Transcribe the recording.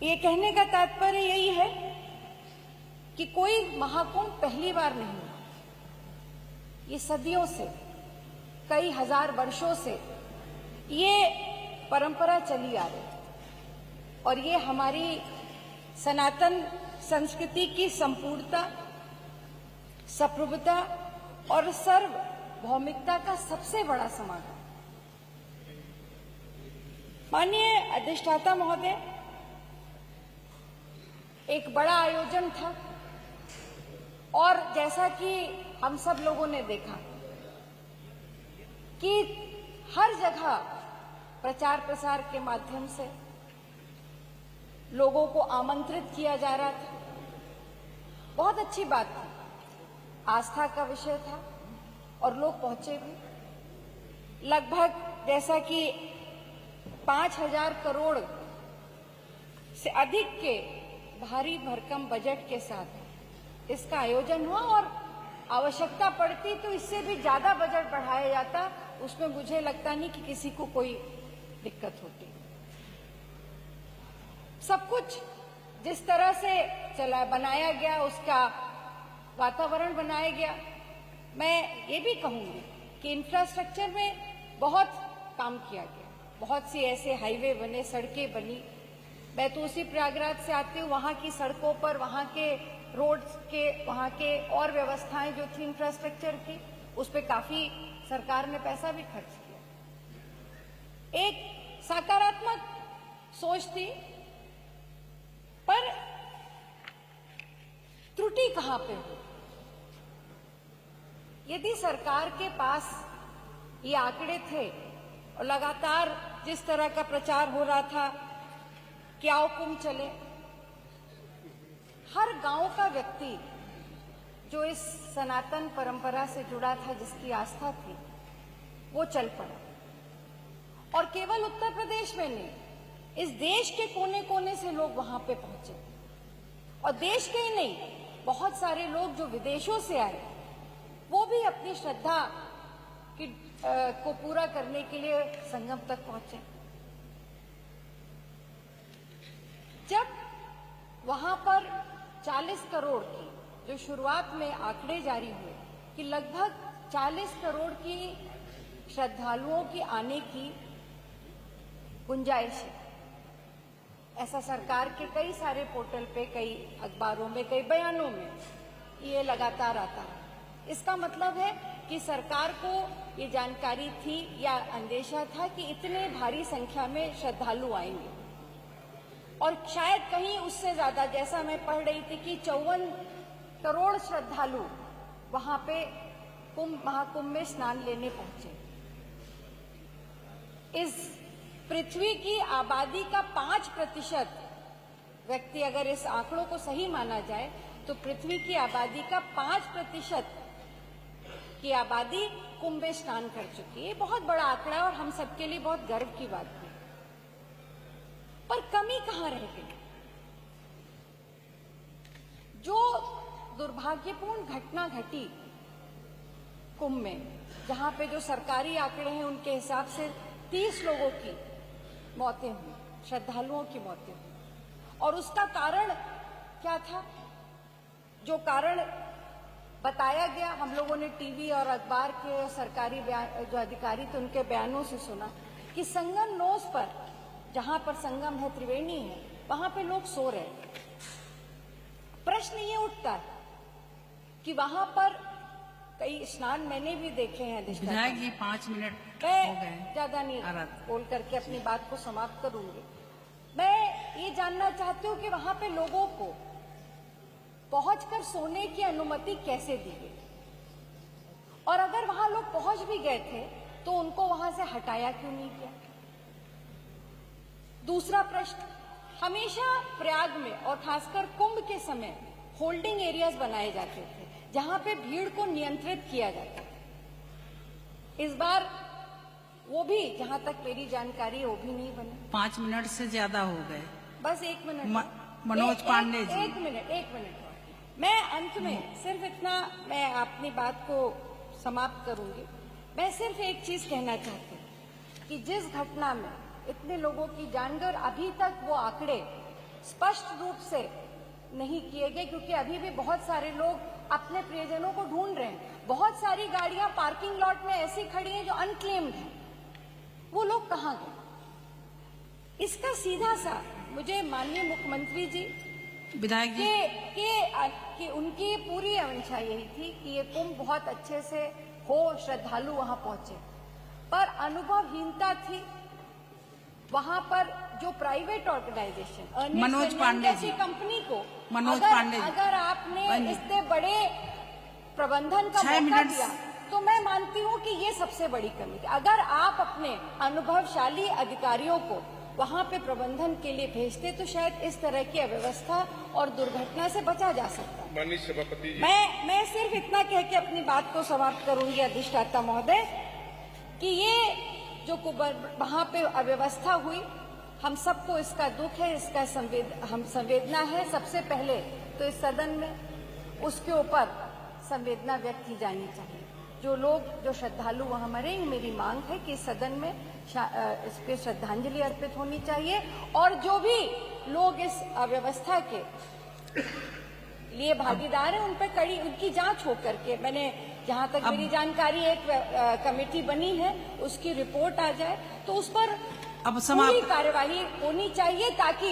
ये कहने का तात्पर्य यही है कि कोई महाकुंभ पहली बार नहीं हुआ। ये सदियों से, कई हजार वर्षों से ये परंपरा चली आ रही है और ये हमारी सनातन संस्कृति की संपूर्णता, सप्रभुता और सार्वभौमिकता का सबसे बड़ा समागम। माननीय अधिष्ठाता महोदय, एक बड़ा आयोजन था और जैसा कि हम सब लोगों ने देखा कि हर जगह प्रचार प्रसार के माध्यम से लोगों को आमंत्रित किया जा रहा था। बहुत अच्छी बात थी, आस्था का विषय था और लोग पहुंचे भी। लगभग जैसा कि 5,000 करोड़ से अधिक के भारी भरकम बजट के साथ इसका आयोजन हुआ और आवश्यकता पड़ती तो इससे भी ज्यादा बजट बढ़ाया जाता, उसमें मुझे लगता नहीं कि किसी को कोई दिक्कत होती। सब कुछ जिस तरह से बनाया गया, उसका वातावरण बनाया गया, मैं ये भी कहूंगी कि इंफ्रास्ट्रक्चर में बहुत काम किया गया। बहुत सी ऐसे हाईवे बने, सड़कें बनी। मैं तो उसी प्रयागराज से आती हूँ, वहाँ की सड़कों पर, वहाँ के रोड्स के, वहाँ के और व्यवस्थाएं जो थी इंफ्रास्ट्रक्चर की, उस पर काफी सरकार ने पैसा भी खर्च किया। एक सकारात्मक सोच थी, पर त्रुटि कहां पे हो? यदि सरकार के पास ये आंकड़े थे और लगातार जिस तरह का प्रचार हो रहा था कि आओ कुंभ चले, हर गांव का व्यक्ति जो इस सनातन परंपरा से जुड़ा था, जिसकी आस्था थी, वो चल पड़ा। और केवल उत्तर प्रदेश में नहीं, इस देश के कोने कोने से लोग वहां पे पहुंचे। और देश के ही नहीं, बहुत सारे लोग जो विदेशों से आए, वो भी अपनी श्रद्धा को पूरा करने के लिए संगम तक पहुंचे। जब वहां पर 40 करोड़ की जो शुरुआत में आंकड़े जारी हुए कि लगभग 40 करोड़ की श्रद्धालुओं की आने की गुंजाइश है, ऐसा सरकार के कई सारे पोर्टल पे, कई अखबारों में, कई बयानों में ये लगातार आता है। इसका मतलब है कि सरकार को ये जानकारी थी या अंदेशा था कि इतने भारी संख्या में श्रद्धालु आएंगे और शायद कहीं उससे ज्यादा, जैसा मैं पढ़ रही थी कि 54 करोड़ श्रद्धालु वहां पे महाकुंभ में स्नान लेने पहुंचे। इस पृथ्वी की आबादी का 5% व्यक्ति, अगर इस आंकड़ों को सही माना जाए तो पृथ्वी की आबादी का 5% की आबादी कुंभ में स्नान कर चुकी है। बहुत बड़ा आंकड़ा है और हम सबके लिए बहुत गर्व की बात है। पर कमी कहां रह गई? जो दुर्भाग्यपूर्ण घटना घटी कुंभ में, जहां पे जो सरकारी आंकड़े हैं उनके हिसाब से 30 लोगों की मौतें हुई, श्रद्धालुओं की मौतें हुई। और उसका कारण क्या था? जो कारण बताया गया, हम लोगों ने टीवी और अखबार के सरकारी जो अधिकारी थे उनके बयानों से सुना कि संगम नोस पर, जहां पर संगम है, त्रिवेणी है, वहां पे लोग सो रहे। प्रश्न ये उठता है कि वहां पर कई स्नान मैंने भी देखे हैं। विधायक जी 5 मिनट हो गए, मैं ज्यादा नहीं बोल करके अपनी बात को समाप्त करूंगी। मैं ये जानना चाहती हूँ कि वहां पे लोगों को पहुंचकर सोने की अनुमति कैसे दी गई, और अगर वहां लोग पहुंच भी गए थे तो उनको वहां से हटाया क्यों नहीं किया? दूसरा प्रश्न, हमेशा प्रयाग में और खासकर कुंभ के समय होल्डिंग एरियाज बनाए जाते थे जहां पे भीड़ को नियंत्रित किया जाता था। इस बार वो भी, जहां तक मेरी जानकारी है, वो भी नहीं बने। 5 मिनट से ज्यादा हो गए। बस 1 मिनट। मनोज पांडे जी, 1 मिनट। मैं अंत में सिर्फ इतना, मैं अपनी बात को समाप्त करूंगी। मैं सिर्फ एक चीज कहना चाहती हूँ कि जिस घटना में इतने लोगों की जान गई और अभी तक वो आंकड़े स्पष्ट रूप से नहीं किए गए, क्योंकि अभी भी बहुत सारे लोग अपने प्रियजनों को ढूंढ रहे हैं। बहुत सारी गाड़ियां पार्किंग लॉट में ऐसी खड़ी हैं जो अनक्लेम्ड हैं। वो लोग कहाँ गए? इसका सीधा सा मुझे माननीय मुख्यमंत्री जी विधायक जी कि उनकी पूरी मंशा यही थी कि ये कुंभ बहुत अच्छे से हो, श्रद्धालु वहां पहुंचे, पर अनुभवहीनता थी वहां पर। जो प्राइवेट ऑर्गेनाइजेशन मनोज पांडे जैसी जी, कंपनी को मनोज पांडे जी, अगर आपने इतने बड़े प्रबंधन का 6 मौका मिनट दिया, तो मैं मानती हूं कि ये सबसे बड़ी कमी थी। अगर आप अपने अनुभवशाली अधिकारियों को वहां पे प्रबंधन के लिए भेजते तो शायद इस तरह की अव्यवस्था और दुर्घटना से बचा जा सकता। माननीय सभापति जी, मैं सिर्फ इतना कह के अपनी बात को समाप्त करूंगी अधिष्ठाता महोदय, कि ये जो वहां पे अव्यवस्था हुई, हम सबको इसका दुख है, इसका संवेदना है। सबसे पहले तो इस सदन में उसके ऊपर संवेदना व्यक्त की जानी चाहिए। जो लोग, जो श्रद्धालु वहां मरे, मेरी मांग है कि इस सदन में इस पे श्रद्धांजलि अर्पित होनी चाहिए, और जो भी लोग इस अव्यवस्था के लिए भागीदार हैं उन पर कड़ी उनकी जांच हो करके, मैंने जहां तक मेरी जानकारी एक कमेटी बनी है, उसकी रिपोर्ट आ जाए तो उस पर अब पूरी कार्यवाही होनी चाहिए, ताकि